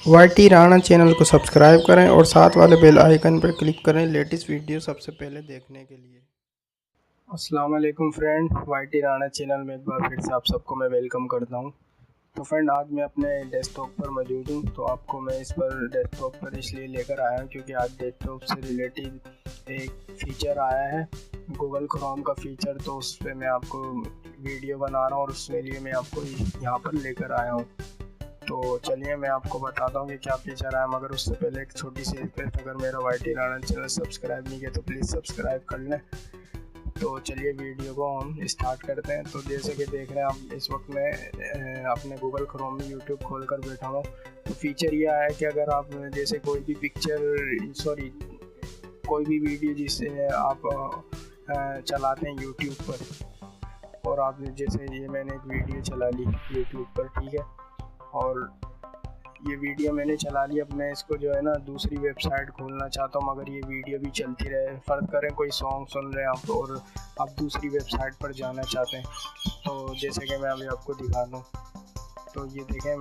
YT Rana channel को subscribe करें और साथ वाले बेल आइकन पर क्लिक करें लेटेस्ट वीडियो सबसे पहले देखने के लिए। अस्सलाम वालेकुम फ्रेंड, वाईटी राणा चैनल में एक बार फिर से आप सबको मैं वेलकम करता हूं। तो फ्रेंड, आज मैं अपने डेस्कटॉप पर मौजूद हूं। तो आपको मैं इस पर डेस्कटॉप पर इसलिए लेकर आया हूं क्योंकि आज डेस्कटॉप से रिलेटेड एक फ़ीचर आया है, गूगल क्रोम का फ़ीचर। तो उस पर मैं आपको वीडियो बना रहा हूँ और उसके लिए मैं आपको यहाँ पर लेकर आया हूँ। तो चलिए मैं आपको बताता हूँ कि क्या फीचर आया, मगर उससे पहले एक छोटी सी रिक्वेस्ट, अगर मेरा वाईटी राणा चैनल सब्सक्राइब नहीं किया तो प्लीज़ सब्सक्राइब कर लें। तो चलिए वीडियो को हम स्टार्ट करते हैं। तो जैसे कि देख रहे हैं आप, इस वक्त मैं अपने गूगल क्रोम में यूट्यूब खोल कर बैठा हूँ। तो फीचर ये आया है कि अगर आप जैसे कोई भी कोई भी वीडियो जिससे आप चलाते हैं यूट्यूब पर, और आप जैसे ये मैंने एक वीडियो चला ली यूट्यूब पर, ठीक है, और ये वीडियो मैंने चला ली। अब मैं इसको जो है ना दूसरी वेबसाइट खोलना चाहता हूँ, मगर ये वीडियो भी चलती रहे। फ़र्ज़ करें कोई सॉन्ग सुन रहे हैं आप और आप दूसरी वेबसाइट पर जाना चाहते हैं। तो जैसे कि मैं अभी आपको दिखा दूँ, तो ये देखें,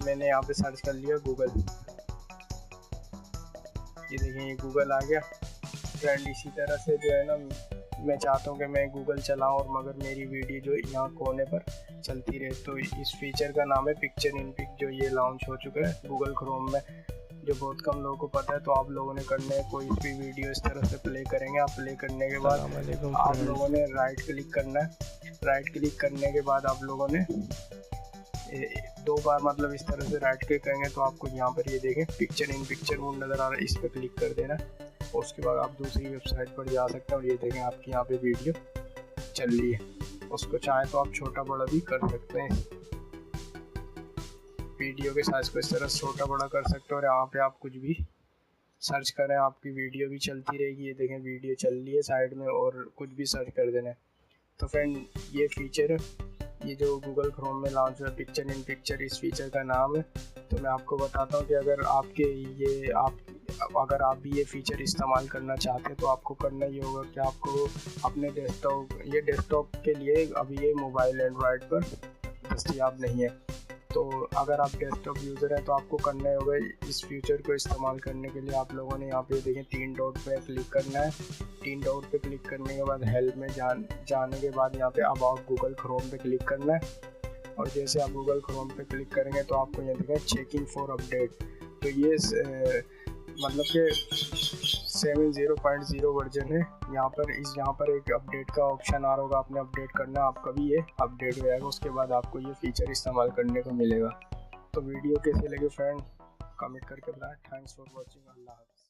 मैंने यहाँ पे सर्च कर लिया गूगल। ये देखें, ये गूगल आ गया फ्रेंड। इसी तरह से जो है ना, मैं चाहता हूँ कि मैं गूगल चलाऊँ और मगर मेरी वीडियो जो यहाँ कोने पर चलती रहे। तो इस फीचर का नाम है पिक्चर इन पिक, जो ये लॉन्च हो चुका है गूगल क्रोम में, जो बहुत कम लोगों को पता है। तो आप लोगों ने करना है, कोई भी वीडियो इस तरह से प्ले करेंगे, आप प्ले करने के बाद आप लोगों ने राइट क्लिक करना है। राइट क्लिक करने के बाद आप लोगों ने दो बार मतलब इस तरह से राइट क्लिक करेंगे तो आपको यहाँ पर ये देखें पिक्चर इन पिक्चर वो नज़र आ रहा है, इस पर क्लिक कर देना। उसके बाद आप दूसरी वेबसाइट पर जा सकते हैं और ये देखें आपकी यहाँ पे वीडियो चल रही है। उसको चाहे तो आप छोटा बड़ा भी कर सकते हैं, वीडियो के साइज को इस तरह छोटा बड़ा कर सकते हैं। और यहाँ पे आप कुछ भी सर्च करें, आपकी वीडियो भी चलती रहेगी। ये देखें वीडियो चल रही है साइड में, और कुछ भी सर्च कर देना है। तो फ्रेंड, ये फीचर, ये जो गूगल क्रोम में लॉन्च हुआ पिक्चर इन पिक्चर, इस फीचर का नाम है। तो मैं आपको बताता हूँ कि अगर आप भी ये फ़ीचर इस्तेमाल करना चाहते हैं तो आपको करना ये होगा कि आपको अपने डेस्कटॉप के लिए अभी ये मोबाइल एंड्रॉयड पर दस्तयाब नहीं है। तो अगर आप डेस्कटॉप यूज़र हैं तो आपको करना होगा इस फीचर को इस्तेमाल करने के लिए आप लोगों ने यहाँ पे देखें 3 डॉट पे क्लिक करना है। 3 डॉट पे क्लिक करने के बाद हेल्प में जाने के बाद यहाँ पे अबाउट गूगल क्रोम पे क्लिक करना है। और जैसे आप गूगल क्रोम पे क्लिक करेंगे तो आपको यहाँ देखें चेकिंग फॉर अपडेट। तो ये मतलब कि 7.0.0 वर्जन है। यहाँ पर एक अपडेट का ऑप्शन आ रहा होगा, आपने अपडेट करना है, आपका भी ये अपडेट हो जाएगा। उसके बाद आपको ये फीचर इस्तेमाल करने को मिलेगा। तो वीडियो कैसे लगे फ्रेंड, कमेंट करके बताएं। Thanks for watching. अल्लाह हाफ़िज़।